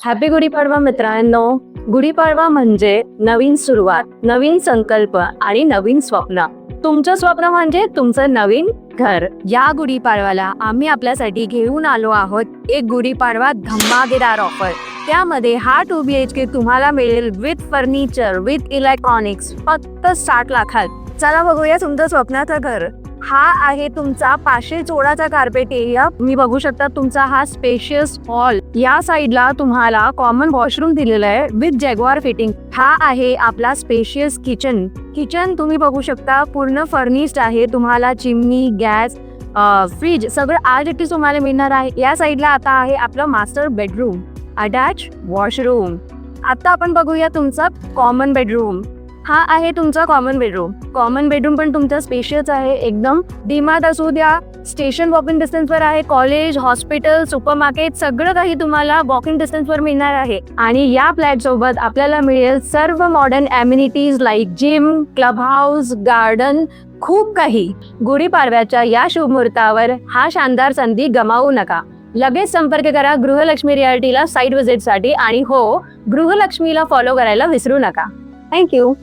Happy Gudi Padwa मित्रांनो. गुढीपाडवा म्हणजे नवीन सुरुवात, नवीन संकल्प आणि नवीन स्वप्न. तुमचं स्वप्न म्हणजे तुमचं नवीन घर. या गुढीपाडव्याला आम्ही आपल्यासाठी घेऊन आलो आहोत एक गुढीपाडवा धमाकेदार ऑफर. त्यामध्ये हा 2BHK तुम्हाला मिळेल विथ फर्निचर, विथ इलेक्ट्रॉनिक्स, फक्त 60 लाखात. चला बघूया तुमचं स्वप्नाचं घर. हा आहे तुमचा 500 जोडाचा कार्पेट एरिया. तुम्ही बघू शकता तुमचा हा स्पेशियस हॉल. या साइडला तुम्हाला कॉमन वॉशरूम दिलेलं आहे विथ जॅग्वार फिटिंग. हा आहे आपला स्पेशियस किचन तुम्ही बघू शकता पूर्ण फर्निश्ड आहे. तुम्हाला चिमनी, गॅस, फ्रीज सगळं आज इथे तुम्हाला मिळणार आहे. या साइडला आता आहे आपलं मास्टर बेडरूम, अटॅच वॉशरूम. आता आपण बघूया तुमचा कॉमन बेडरूम. हा आहे तुमचा कॉमन बेडरूम पण तुमचा स्पेशियस आहे एकदम. डीमार्ट असू द्या, स्टेशन वॉकिंग डिस्टन्सवर आहे. कॉलेज, हॉस्पिटल, सुपरमार्केट सगळं काही तुम्हाला वॉकिंग डिस्टन्सवर मिळणार आहे. आणि या फ्लॅट सोबत आपल्याला मिळेल सर्व modern amenities like gym, club house, garden, खूप काही. गुढीपाडव्याच्या या शुभमुहूर्तावर हा शानदार संधी गमावू नका. लगेच संपर्क करा गृहलक्ष्मी रियाल्टीला साईट व्हिजिटसाठी. आणि हो, गृहलक्ष्मीला फॉलो करायला विसरू नका. थँक्यू.